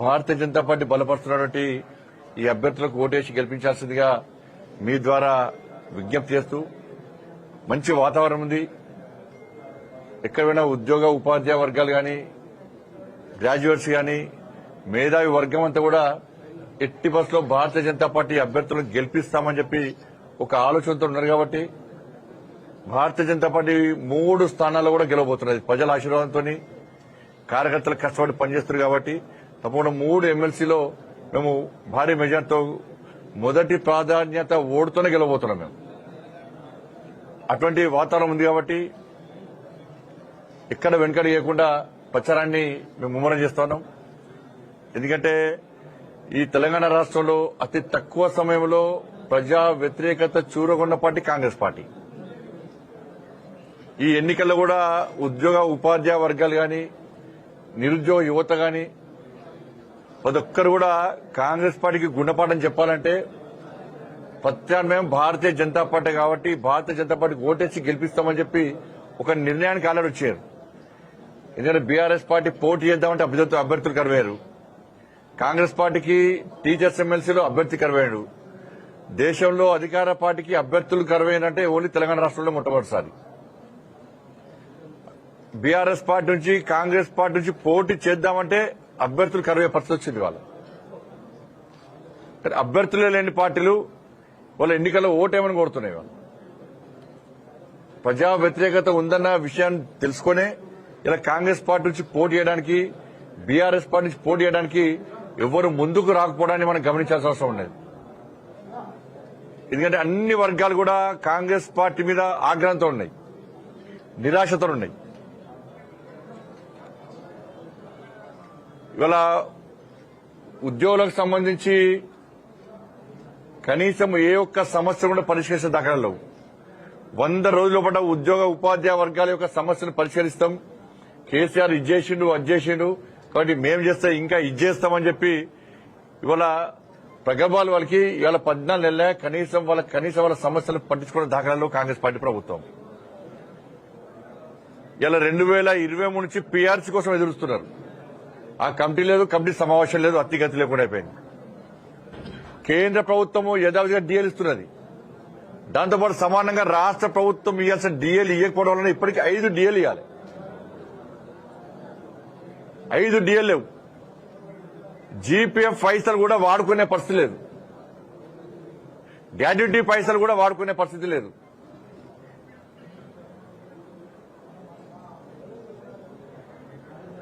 Bharatiya Janata party బలపరుస్తున్నటువంటి ఈ అభ్యర్థులకు ఓటేసి గెలిపించాల్సిందిగా మీ ద్వారా విజ్ఞప్తి చేస్తూ మంచి వాతావరణం ఉంది. ఎక్కడైనా ఉద్యోగ ఉపాధ్యాయ వర్గాలు కానీ గ్రాడ్యుయేట్స్ కానీ మేధావి వర్గం అంతా కూడా ఎట్టి బస్సులో భారతీయ జనతా పార్టీ అభ్యర్థులను గెలిపిస్తామని చెప్పి ఒక ఆలోచనతో ఉన్నారు. కాబట్టి భారతీయ జనతా పార్టీ 3 స్థానాల్లో కూడా గెలవబోతున్నది. ప్రజల ఆశీర్వాదంతో కార్యకర్తలు కష్టపడి పనిచేస్తున్నారు. కాబట్టి తప్పకుండా 3 ఎమ్మెల్సీలో మేము భారీ మెజార్టీతో మొదటి ప్రాధాన్యత ఓటుతోనే గెలవబోతున్నాం. మేము అటువంటి వాతావరణం ఉంది. కాబట్టి ఎక్కడ వెనుకడి చేయకుండా ప్రచారాన్ని మేము ముమ్మరం చేస్తున్నాం. ఎందుకంటే ఈ తెలంగాణ రాష్ట్రంలో అతి తక్కువ సమయంలో ప్రజా వ్యతిరేకత చూరగొన్న పార్టీ కాంగ్రెస్ పార్టీ. ఈ ఎన్నికల్లో కూడా ఉద్యోగ ఉపాధ్యాయ వర్గాలు కానీ నిరుద్యోగ యువత కానీ ప్రతి ఒక్కరు కూడా కాంగ్రెస్ పార్టీకి గుణపాఠం చెప్పాలంటే ప్రత్యామ్నాయం భారతీయ జనతా పార్టీ. కాబట్టి భారతీయ జనతా పార్టీకి ఓటేసి గెలిపిస్తామని చెప్పి ఒక నిర్ణయానికి ఆల్రెడీ వచ్చారు. ఎందుకంటే బీఆర్ఎస్ పార్టీ పోటీ చేద్దామంటే అభ్యర్థులు కరువయ్యారు. కాంగ్రెస్ పార్టీకి టీచర్స్ ఎమ్మెల్సీలో అభ్యర్థి కరువయ్యాడు. దేశంలో అధికార పార్టీకి అభ్యర్థులు కరువైనంటే ఓన్లీ తెలంగాణ రాష్ట్రంలో మొట్టమొదటిసారి. బీఆర్ఎస్ పార్టీ నుంచి కాంగ్రెస్ పార్టీ నుంచి పోటీ చేద్దామంటే అభ్యర్థులు కరువే పరిస్థితి వచ్చింది. అభ్యర్థులే లేని పార్టీలు వాళ్ళ ఎన్నికల్లో ఓటేమని కోరుతున్నాయి. వాళ్ళు ప్రజా వ్యతిరేకత ఉందన్న విషయాన్ని తెలుసుకునే ఇలా కాంగ్రెస్ పార్టీ నుంచి పోటీ చేయడానికి బీఆర్ఎస్ పార్టీ నుంచి పోటీ చేయడానికి ఎవరు ముందుకు రాకపోవడాన్ని మనం గమనించాల్సిన అవసరం ఉండేది. ఎందుకంటే అన్ని వర్గాలు కూడా కాంగ్రెస్ పార్టీ మీద ఆగ్రహంతో ఉన్నాయి, నిరాశతో ఉన్నాయి. ఇవాళ ఉద్యోగులకు సంబంధించి కనీసం ఏ ఒక్క సమస్య కూడా పరిష్కరించే దాఖలా లేవు. 100 రోజుల పాటు ఉద్యోగ ఉపాధ్యాయ వర్గాల యొక్క సమస్యను పరిష్కరిస్తాం. కేసీఆర్ ఇది చేసిండు అది చేసిండు కాబట్టి మేము చేస్తే ఇంకా ఇది చేస్తామని చెప్పి ఇవాళ ప్రగల్భాలు వాళ్ళకి ఇవాళ 14 నెలలే కనీసం వాళ్ళ సమస్యలు పట్టించుకునే దాఖలాలు కాంగ్రెస్ పార్టీ ప్రభుత్వం. ఇలా 2023 నుంచి పీఆర్సీ కోసం ఎదురుస్తున్నారు. ఆ కమిటీ లేదు, కమిటీ సమావేశం లేదు, అత్తిగతి లేకుండా అయిపోయింది. కేంద్ర ప్రభుత్వము యథావిధిగా డిఎల్ ఇస్తున్నది. దాంతోపాటు సమానంగా రాష్ట్ర ప్రభుత్వం ఇవ్వాల్సిన డిఎల్ ఇవ్వకపోవడం వల్ల ఇప్పటికీ 5 డిఎల్ ఇవ్వాలి. 5 డిఎల్ లేవు. జీపీఎఫ్ పైసలు కూడా వాడుకునే పరిస్థితి లేదు. గ్రాడ్యుటీ పైసలు కూడా వాడుకునే పరిస్థితి లేదు.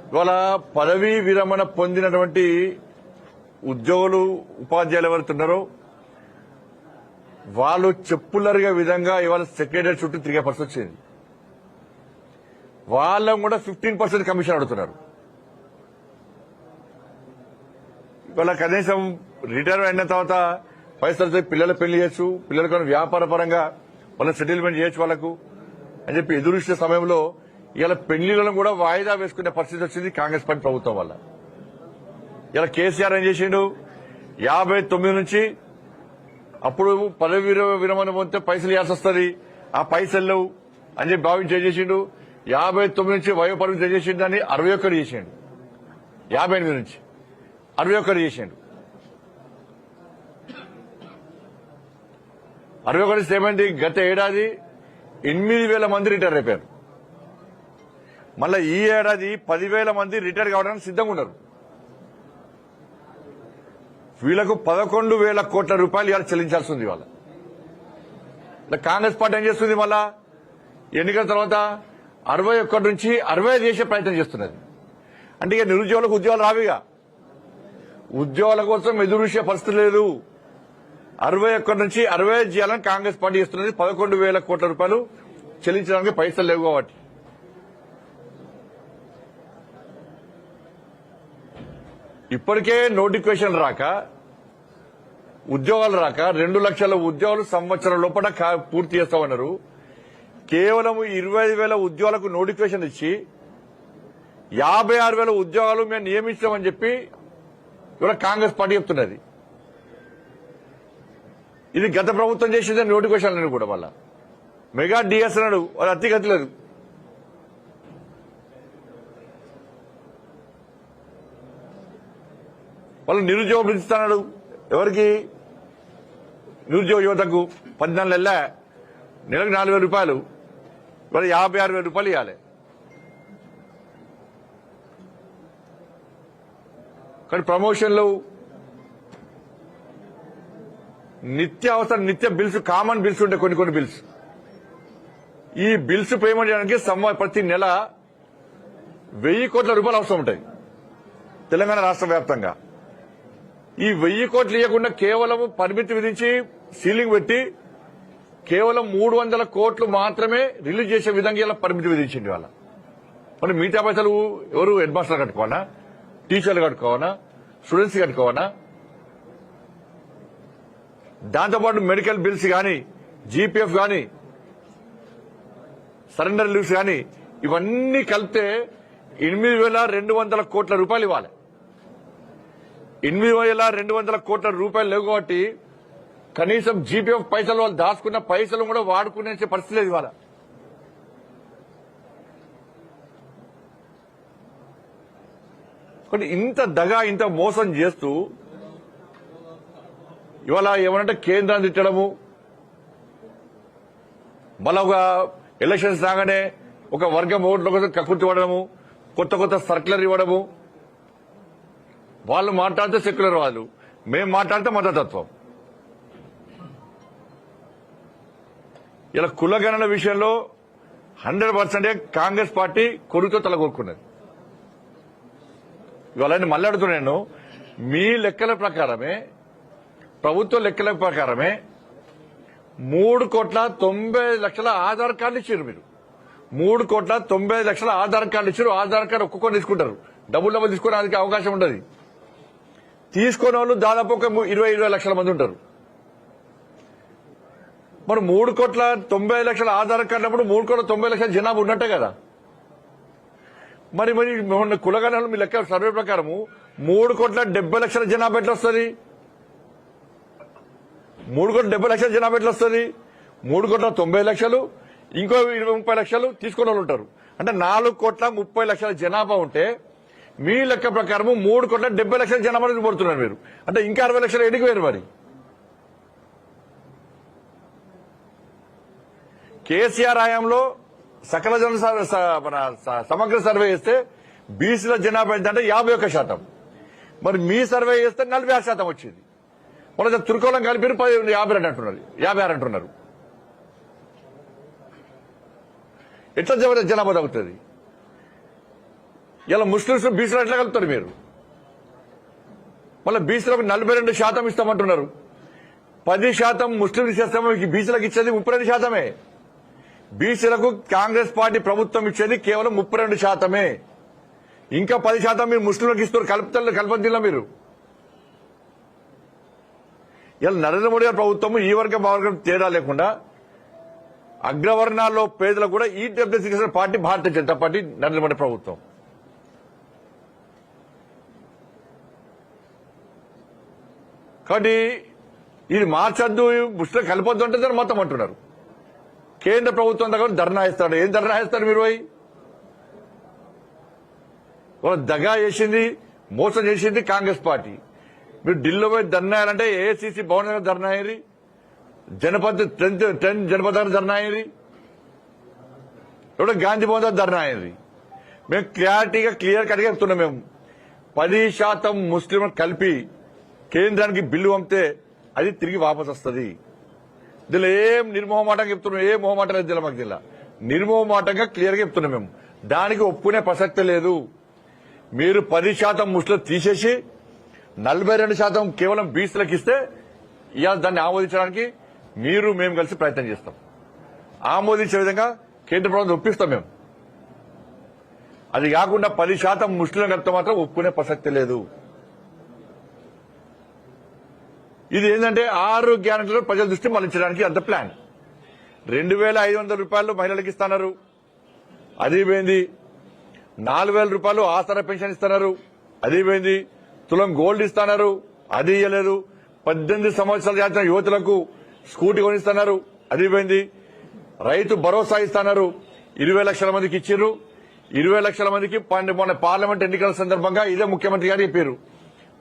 ఇవాళ పదవీ విరమణ పొందినటువంటి ఉద్యోగులు ఉపాధ్యాయులు ఎవరుతున్నారో వాళ్ళు చెప్పులరిగే విధంగా ఇవాళ సెక్రటరీ చుట్టూ తిరిగే పరిస్థితి వచ్చింది. వాళ్ళం కూడా 15% కమిషన్ అడుగుతున్నారు. ఇవాళ కనీసం రిటైర్ అయిన తర్వాత పైసలతో పిల్లల పెళ్లి చేయొచ్చు, పిల్లలకు వ్యాపార పరంగా వాళ్ళ సెటిల్మెంట్ చేయొచ్చు వాళ్ళకు అని చెప్పి ఎదురుచ్చే సమయంలో ఇలా పెళ్లిలను కూడా వాయిదా వేసుకునే పరిస్థితి వచ్చింది కాంగ్రెస్ పార్టీ ప్రభుత్వం వల్ల. ఇలా కేసీఆర్ ఏం చేసిండు, 59 నుంచి అప్పుడు పదవి విరమణ పొందితే పైసలు ఇవ్వాల్సి వస్తుంది, ఆ పైసలు లేవు అని చెప్పి భావించి ఏం చేసిండు, 59 నుంచి వయో పరిమితి ఏం చేసిండు, దాన్ని 61 చేసిండు. 58 నుంచి 61 చేసిండు. 61 ఏమైంది, గత ఏడాది 8,000 మంది రిటైర్ అయిపోయారు. మళ్ళా ఈ ఏడాది 10,000 మంది రిటైర్ కావడానికి సిద్ధంగా ఉన్నారు. వీళ్లకు 11,000 కోట్ల రూపాయలు ఇవాళ చెల్లించాల్సి ఉంది. వాళ్ళ కాంగ్రెస్ పార్టీ ఏం చేస్తుంది, మళ్ళా ఎన్నికల తర్వాత 61 నుంచి 65 చేసే ప్రయత్నం చేస్తున్నది. అంటే ఇక నిరుద్యోగులకు ఉద్యోగాలు రావిగా, ఉద్యోగాల కోసం ఎదురు చూసే పరిస్థితి లేదు. 61 నుంచి 65 చేయాలని కాంగ్రెస్ పార్టీ చేస్తున్నది. 11,000 కోట్ల రూపాయలు చెల్లించడానికి పైసలు లేవు. కాబట్టి ఇప్పటికే నోటిఫికేషన్ రాక, ఉద్యోగాలు రాక 2 లక్షల ఉద్యోగాలు సంవత్సరం లోపల పూర్తి చేస్తామన్నారు. కేవలం 25,000 ఉద్యోగాలకు నోటిఫికేషన్ ఇచ్చి 56,000 ఉద్యోగాలు మేము నియమించామని చెప్పి ఇవాళ కాంగ్రెస్ పార్టీ చెప్తున్నది. ఇది గత ప్రభుత్వం చేసిందని నోటిఫికేషన్ అని కూడా మళ్ళా మెగా డిఎస్ అన్నాడు, వాళ్ళు అతిగతి లేదు. వాళ్ళు నిరుద్యోగ భృతి ఇస్తున్నాడు. ఎవరికి? నిరుద్యోగ యువతకు 14 నెలల నెలకు 4,000 రూపాయలు, వాళ్ళు 56,000 రూపాయలు ఇవ్వాలి. కానీ ప్రమోషన్లు, నిత్య బిల్స్, కామన్ బిల్స్ ఉంటాయి, కొన్ని బిల్స్. ఈ బిల్స్ పేమెంట్ చేయడానికి ప్రతి నెల 1,000 కోట్ల రూపాయలు అవసరం ఉంటాయి తెలంగాణ రాష్ట్ర వ్యాప్తంగా. ఈ 1,000 కోట్లు ఇవ్వకుండా కేవలం పరిమితి విధించి సీలింగ్ పెట్టి కేవలం 300 కోట్లు మాత్రమే రిలీజ్ చేసే విధంగా ఇలా పరిమితి విధించింది వాళ్ళ. మరి మిగతా పైసలు ఎవరు? హెడ్ మాస్టర్లు కట్టుకోవాలా, టీచర్లు కట్టుకోవాలా, స్టూడెంట్స్ కట్టుకోవాలా? దాంతోపాటు మెడికల్ బిల్స్ కానీ, జీపీఎఫ్ కానీ, సరెండర్ లీవ్స్ కానీ ఇవన్నీ కలిపితే 8,200 కోట్ల రూపాయలు ఇవ్వాలి. 8,200 కోట్ల రూపాయలు లేవు కాబట్టి కనీసం జీపీఎఫ్ పైసలు వాళ్ళు దాచుకున్న పైసలు కూడా వాడుకునే పరిస్థితి లేదు ఇవాళ. కానీ ఇంత దగా, ఇంత మోసం చేస్తూ ఇవాళ ఏమనంటే కేంద్రాన్ని తిట్టడము, మళ్ళా ఒక ఎలక్షన్స్ రాగానే ఒక వర్గం ఓట్ల కోసం కక్కుర్తి పడడము, కొత్త సర్క్యులర్ ఇవ్వడము. వాళ్ళు మాట్లాడితే సెక్యులర్ వాళ్ళు, మేము మాట్లాడితే మతతత్వం. ఇలా కులగణన విషయంలో 100% కాంగ్రెస్ పార్టీ కొరుకుతో తలగొక్కున్నది. ఇవాళ మళ్ళీ అడుగుతున్నాను, మీ లెక్కల ప్రకారమే, ప్రభుత్వ లెక్కల ప్రకారమే 3,90,00,000 ఆధార్ కార్డులు ఇచ్చారు. మీరు 3,90,00,000 ఆధార్ కార్డులు ఇచ్చారు. ఆధార్ కార్డు ఒక్కొక్కరు తీసుకుంటారు, డబ్బులు తీసుకోవడానికి అవకాశం ఉండదు. తీసుకునే వాళ్ళు దాదాపు ఒక 20 లక్షల మంది ఉంటారు. మరి 3,90,00,000 ఆధార్ కార్డు అప్పుడు 3,90,00,000 జనాభా ఉన్నట్టే కదా. మరి కులగణనలు మీ లెక్క సర్వే ప్రకారము 3,70,00,000 జనాభా ఎట్లా వస్తుంది? 3,70,00,000 జనాభా ఎట్లా వస్తుంది? 3,90,00,000 ఇంకో 20-30 లక్షలు తీసుకునే వాళ్ళు ఉంటారు. అంటే 4,30,00,000 జనాభా ఉంటే మీ లెక్క ప్రకారం 3,70,00,000 జనాభా పడుతున్నారు మీరు. అంటే ఇంకా 60 లక్షలు ఎడికి వేరు. మరి కేసీఆర్ హయాంలో సకల జన సమగ్ర సర్వే చేస్తే బీసీల జనాభా ఏంటంటే 51%. మరి మీ సర్వే చేస్తే 46% వచ్చింది. మన తుర్కోలం కలిపి 52 అంటున్నారు, 56 అంటున్నారు. ఎట్లా జనాభా తగ్గుతుంది? ఇలా ముస్లింస్ బీసీలు ఎట్లా కలుపుతారు మీరు? మళ్ళీ బీసీలకు 42% ఇస్తామంటున్నారు. 10% ముస్లింలు ఇచ్చేస్తామో, బీసీలకు ఇచ్చేది 32%. బీసీలకు కాంగ్రెస్ పార్టీ ప్రభుత్వం ఇచ్చేది కేవలం 32%. ఇంకా 10% మీరు ముస్లింలకు ఇస్తారు. కల్పదిలా మీరు. ఇలా నరేంద్ర మోడీ గారి ప్రభుత్వం ఈ వర్గం ఆ వర్గం తేడా లేకుండా అగ్రవర్ణాల్లో పేదలకు కూడా ఈ deputy party Bharatiya Janata party, Narendra Modi ప్రభుత్వం. కాబట్టి ఇది మార్చద్దు, ముస్లిం కలపొద్దు అంటే దాన్ని మొత్తం అంటున్నారు. కేంద్ర ప్రభుత్వం దగ్గర ధర్నా ఇస్తాడు. ఏం ధర్నా ఇస్తారు మీరు? వాళ్ళు దగా చేసింది, మోసం చేసింది కాంగ్రెస్ పార్టీ. మీరు ఢిల్లీలో పోయి ధర్నా అయ్యారంటే ఏఐసీసీ భవన్ దగ్గర ధర్నా అయ్యేది, జనపద్ 10 జనపద దగ్గర ధర్నా అయ్యేది, ఇప్పుడు గాంధీ భవన్ దగ్గర ధర్నా అయ్యేది. మేము క్లియర్ కట్గా చెప్తున్నాం. మేము 10% ముస్లింలు కలిపి కేంద్రానికి బిల్లు పంపితే అది తిరిగి వాపసు వస్తుంది. దీనిలో ఏం నిర్మోహమాటంగా చెప్తున్నాం, ఏ మొహమాటం లేదు. మాకు జిల్లా నిర్మోహమాటంగా క్లియర్ గా చెప్తున్నాం. మేము దానికి ఒప్పుకునే ప్రసక్తి లేదు. మీరు 10% ముస్లిం తీసేసి 42% కేవలం బీసీలకు ఇస్తే ఇవాళ దాన్ని ఆమోదించడానికి మేము కలిసి ప్రయత్నం చేస్తాం. ఆమోదించే విధంగా కేంద్ర ప్రభుత్వం ఒప్పిస్తాం మేము. అది కాకుండా 10% ముస్లింలు కలిపితే మాత్రం ఒప్పుకునే ప్రసక్తి లేదు. ఇది ఏంటంటే 6 గ్యారెంటీలు ప్రజల దృష్టి మళ్లించడానికి అంత ప్లాన్. 2,500 రూపాయలు మహిళలకు ఇస్తున్నారు, అది పోయింది. 4,000 రూపాయలు ఆసరా పెన్షన్ ఇస్తున్నారు, అది పోయింది. తులం గోల్డ్ ఇస్తున్నారు, అది ఇవ్వలేదు. 18 సంవత్సరాల దాటిన యువతులకు స్కూటీ కొనిస్తున్నారు, అది పోయింది. రైతు భరోసా ఇస్తున్నారు, 20 లక్షల మందికి ఇచ్చిర్రు. 20 లక్షల మందికి మొన్న పార్లమెంట్ ఎన్నికల సందర్భంగా ఇదే ముఖ్యమంత్రి గారు చెప్పారు,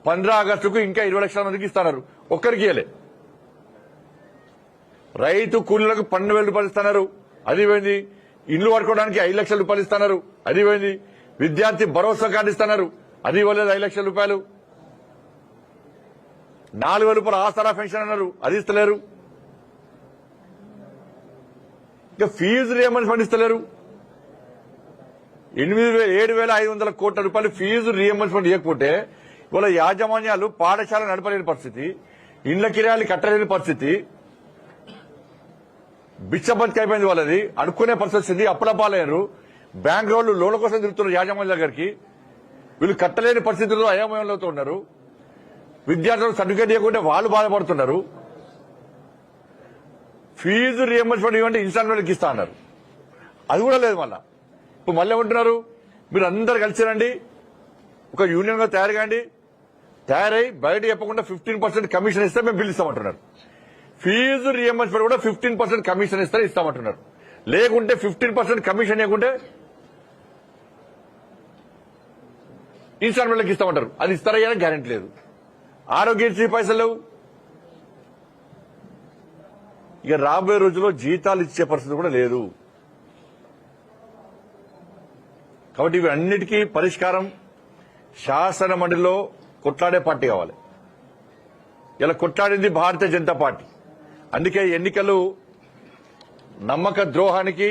15 ఆగస్టుకు ఇంకా 20 లక్షల మందికి ఇస్తున్నారు, ఒక్కరికి ఇవ్వలే. రైతు కూలీలకు 12,000 రూపాయలు ఇస్తున్నారు, అది పోయింది. ఇల్లు కట్టుకోవడానికి 5 లక్షల రూపాయలు ఇస్తున్నారు, అది పోయింది. విద్యార్థి భరోసా కార్డు ఇస్తున్నారు, అది ఇవ్వలేదు 5 లక్షల రూపాయలు. 4,000 రూపాయలు ఆసరా పెన్షన్ అన్నారు, అది ఇస్తలేరు. ఇంకా ఫీజు రియంబర్స్మెంట్ ఇస్తలేరు. 7,500 కోట్ల రూపాయలు ఫీజు రియంబర్స్మెంట్ ఇవ్వకపోతే ఇవాళ యాజమాన్యాలు పాఠశాల నడపలేని పరిస్థితి, ఇండ్ల కిరాయిలు కట్టలేని పరిస్థితి, బిచ్చబతికి అయిపోయింది. వాళ్ళది అడుక్కునే పరిస్థితి వచ్చింది. అప్పులపాలయ్యారు. బ్యాంక్ వాళ్ళు లోన్ల కోసం తిరుగుతున్నారు యాజమాన్యాల దగ్గరికి. వీళ్ళు కట్టలేని పరిస్థితుల్లో అయోమయంలో ఉన్నారు. విద్యార్థులకు సర్టిఫికేట్ ఇవ్వకుంటే వాళ్ళు బాధపడుతున్నారు. ఫీజు రియంబర్స్మెంట్ ఇవ్వండి ఇన్స్టాల్మెంట్కి ఇస్తా అన్నారు, అది కూడా లేదు. ఇప్పుడు మళ్ళీ ఏమంటున్నారు, మీరు అందరు కలిసి రండి, ఒక యూనియన్ గా తయారు కాండి, తయారై బయట చెప్పకుండా 15% కమిషన్ ఇస్తే మేము బిల్ ఇస్తామంటున్నారు. ఫీజు రియంబర్స్మెంట్ కూడా 15% కమిషన్ ఇస్తే ఇస్తామంటున్నారు. లేకుంటే 15% కమిషన్ ఇవ్వకుంటే ఇన్స్టాల్మెంట్లకు ఇస్తామంటారు, అది ఇస్తారయ్యా గ్యారెంటీ లేదు. ఆరోగ్యశ్రీ పైసలు లేవు. ఇక రాబోయే రోజుల్లో జీతాలు ఇచ్చే పరిస్థితి కూడా లేదు. కాబట్టి ఇవి అన్నిటికీ పరిష్కారం శాసన మండలిలో కొట్లాడే పార్టీ కావాలి. ఇలా కొట్లాడింది భారతీయ జనతా పార్టీ. అందుకే ఎన్నికలు నమ్మక ద్రోహానికి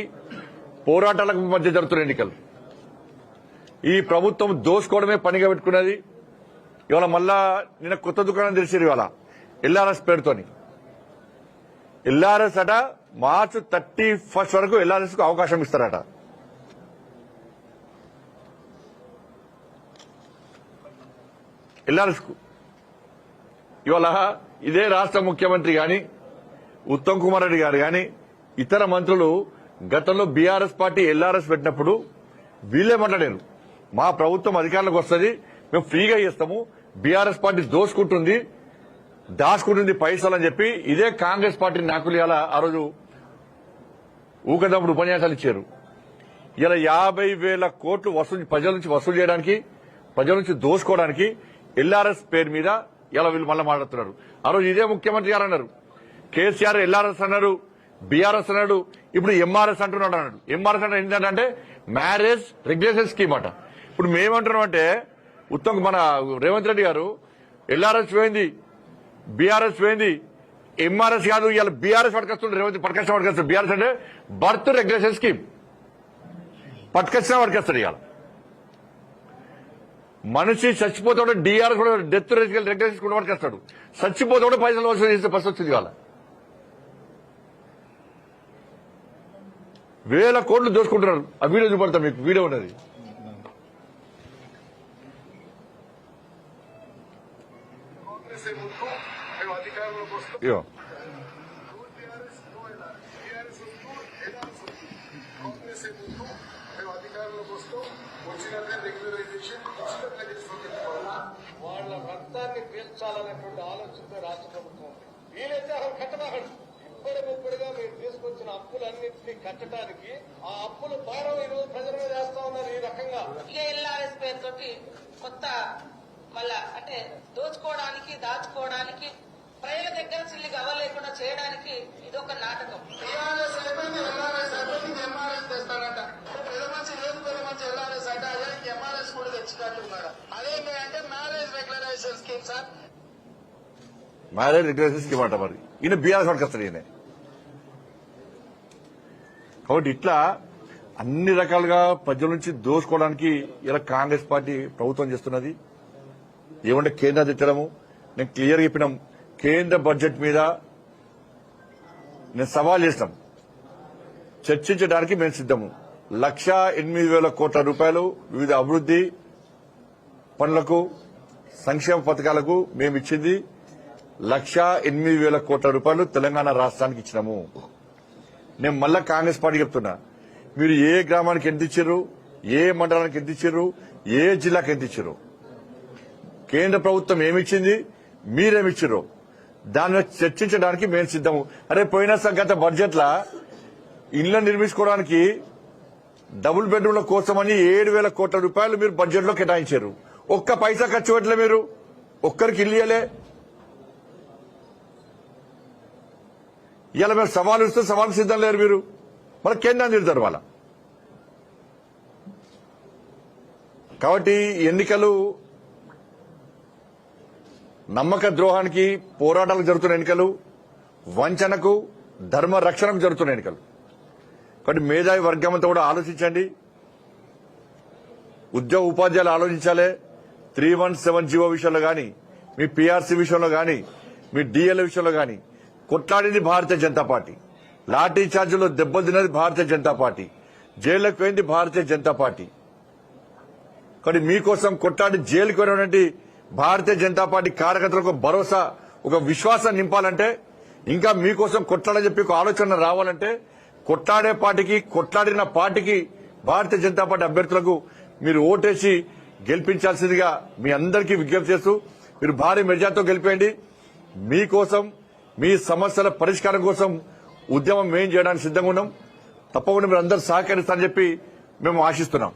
పోరాటాలకు మధ్య జరుగుతున్న ఎన్నికలు. ఈ ప్రభుత్వం దోసుకోవడమే పనిగా పెట్టుకున్నది. ఇవాళ మళ్ళా నిన్న కొత్త దుకాణం తెరిచారు ఇవాళ ఎల్ఆర్ఎస్ పేరుతోని. ఎల్ఆర్ఎస్ అట మార్చి 31 వరకు ఎల్ఆర్ఎస్ కు అవకాశం ఇస్తారట. ఎల్ఆర్ఎస్ కు ఇవాళ ఇదే రాష్ట్ర ముఖ్యమంత్రి గాని ఉత్తమ్ కుమార్ రెడ్డి గారు గాని ఇతర మంత్రులు గతంలో బీఆర్ఎస్ పార్టీ ఎల్ఆర్ఎస్ పెట్టినప్పుడు వీళ్ళే మాట్లాడారు, మా ప్రభుత్వం అధికారంలోకి వస్తుంది, మేము ఫ్రీగా చేస్తాము, బీఆర్ఎస్ పార్టీ దోసుకుంటుంది, దాచుకుంటుంది పైసలు అని చెప్పి ఇదే కాంగ్రెస్ పార్టీ నాయకులు ఇలా ఆ రోజు ఊకదప్పుడు ఉపన్యాసాలు ఇచ్చారు. ఇలా 50,000 కోట్లు ప్రజల నుంచి వసూలు చేయడానికి, ప్రజల నుంచి దోసుకోవడానికి ఎల్ఆర్ఎస్ పేరు మీద ఇలా వీళ్ళు మళ్ళీ మాట్లాడుతున్నారు. ఆ రోజు ఇదే ముఖ్యమంత్రి గారు అన్నారు, కేసీఆర్ ఎల్ఆర్ఎస్ అన్నారు, బీఆర్ఎస్ అన్నాడు, ఇప్పుడు ఎంఆర్ఎస్ అంటున్నాడు అన్నాడు. ఎంఆర్ఎస్ అంటే ఏంటంటే మ్యారేజ్ రెగ్యులేషన్ స్కీమ్ అట. ఇప్పుడు మేమంటున్నాం అంటే మన రేవంత్ రెడ్డి గారు ఎల్ఆర్ఎస్ పోయింది, బీఆర్ఎస్ పోయింది, ఎంఆర్ఎస్ కాదు, ఇవాళ బీఆర్ఎస్ పట్టుకొస్తుండే రేవంత్ పట్టుకొస్తాడు. బీఆర్ఎస్ అంటే బర్త్ రెగ్యులేషన్ స్కీమ్ పట్టుకొచ్చినా ఇవాళ మనిషి చచ్చిపోతే కూడా డిఆర్ఎస్ కూడా డెత్ రెగ్యులేషన్ కూడా పట్టుకొస్తాడు. చచ్చిపోతే కూడా పైసలు వసూలు చేసే పరిస్థితి వచ్చింది. ఇవాళ 1,000 కోట్లు దోచుకుంటున్నారు. ఆ వీడియో చూపడతా మీకు, వీడియో ఉన్నది. ఇగో వాళ్ళ రక్తాన్ని పీల్చాలనేటువంటి ఆలోచనతో రాష్ట్ర ప్రభుత్వం వీలైతే అసలు కట్టబాగండి. ఇప్పటికిప్పుడుగా మీరు తీసుకొచ్చిన అప్పులన్నింటినీ కట్టడానికి ఆ అప్పుల భారం ఈ రోజు ప్రజల మీద వేస్తా ఉన్నారు. ఈ రకంగా ఎల్ఆర్ఎస్ పేరుతోటి కొత్త మళ్ళా అంటే దోచుకోవడానికి, దాచుకోవడానికి, ప్రజల దగ్గర చిల్లికి అవ్వలేకుండా చేయడానికి ఇదొక నాటకం. టీఆర్ఎస్ అయిపోయింది, ఎల్ఆర్ఎస్ అయిపోయింది, ఎంఆర్ఎస్ తెస్తాడట. పెద్ద మంచి లేదు, పెద్ద మంచి ఎల్ఆర్ఎస్ అంటే అదే ఎంఆర్ఎస్ కూడా తెచ్చుకుంటున్నాడు. అదేంటి అంటే marriage regularisation scheme sir, marriage regulation scheme అంట. మరి ఈయన బీఆర్ఎస్ పట్టుకొస్తాడు ఈయన. కాబట్టి ఇట్లా అన్ని రకాలుగా ప్రజల నుంచి దోచుకోవడానికి ఇలా కాంగ్రెస్ పార్టీ ప్రభుత్వం చేస్తున్నది. ఏమంటే కేంద్రం తిట్టడము. నేను క్లియర్గా చెప్పినాం, కేంద్ర బడ్జెట్ మీద నేను సవాల్ చేసినాం, చర్చించడానికి మేము సిద్దము. 1,08,000 కోట్ల రూపాయలు వివిధ అభివృద్ది పనులకు, సంక్షేమ పథకాలకు మేము ఇచ్చింది 1,08,000 కోట్ల రూపాయలు తెలంగాణ రాష్ట్రానికి ఇచ్చినాము. నేను మళ్ళా కాంగ్రెస్ పార్టీ చెప్తున్నా, మీరు ఏ గ్రామానికి ఎంత ఇచ్చారు, ఏ మండలానికి ఎంత ఇచ్చారు, ఏ జిల్లాకి ఎంత ఇచ్చారు, కేంద్ర ప్రభుత్వం ఏమిచ్చింది, మీరేమిచ్చారు, దాని మీద చర్చించడానికి మేము సిద్దము. అరే పోయిన గత బడ్జెట్ లా ఇళ్ల నిర్మించుకోవడానికి డబుల్ బెడ్రూమ్ల కోసమని 7,000 కోట్ల రూపాయలు మీరు బడ్జెట్ లో కేటాయించారు. ఒక్క పైసా ఖర్చు పెట్టలే మీరు. ఒక్కరికి ఇల్లు ఇయ్యలే. ఇవాళ మీరు సవాలు ఇస్తే సవాలు సిద్ధం లేరు మీరు. మళ్ళీ కేంద్రాన్ని తిడతారు వాళ్ళ. కాబట్టి ఎన్నికలు నమ్మక ద్రోహానికి పోరాటాలకు జరుగుతున్న ఎన్నికలు, వంచనకు ధర్మ రక్షణకు జరుగుతున్న ఎన్నికలు. కాబట్టి మేధావి వర్గం అంతా కూడా ఆలోచించండి. ఉద్యోగ ఉపాధ్యాయులు ఆలోచించాలి. 317 జీవో విషయంలో కానీ, మీ పీఆర్సీ విషయంలో కానీ, మీ డిఎల్ విషయంలో కానీ కొట్లాడింది భారతీయ జనతా పార్టీ. లాఠీ చార్జీలో దెబ్బతిన్నది భారతీయ జనతా పార్టీ. జైళ్లకు పోయింది భారతీయ జనతా పార్టీ. కానీ మీకోసం కొట్లాడి జైలుకు పోయినటువంటి భారతీయ జనతా పార్టీ కార్యకర్తలకు భరోసా, ఒక విశ్వాసం నింపాలంటే, ఇంకా మీకోసం కొట్లాడని చెప్పి ఒక ఆలోచన రావాలంటే, కొట్లాడే పార్టీకి, కొట్లాడిన పార్టీకి, భారతీయ జనతా పార్టీ అభ్యర్థులకు మీరు ఓటేసి గెలిపించాల్సిందిగా మీ అందరికీ విజ్ఞప్తి చేస్తూ, మీరు భారీ మెజార్టీతో గెలిపేయండి. మీకోసం, మీ సమస్యల పరిష్కారం కోసం ఉద్యమం మేం చేయడానికి సిద్ధంగా ఉన్నాం. తప్పకుండా మీరు అందరూ సహకరిస్తారని చెప్పి మేము ఆశిస్తున్నాం.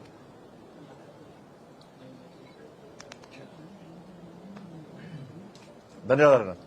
ధన్యవాదాలు.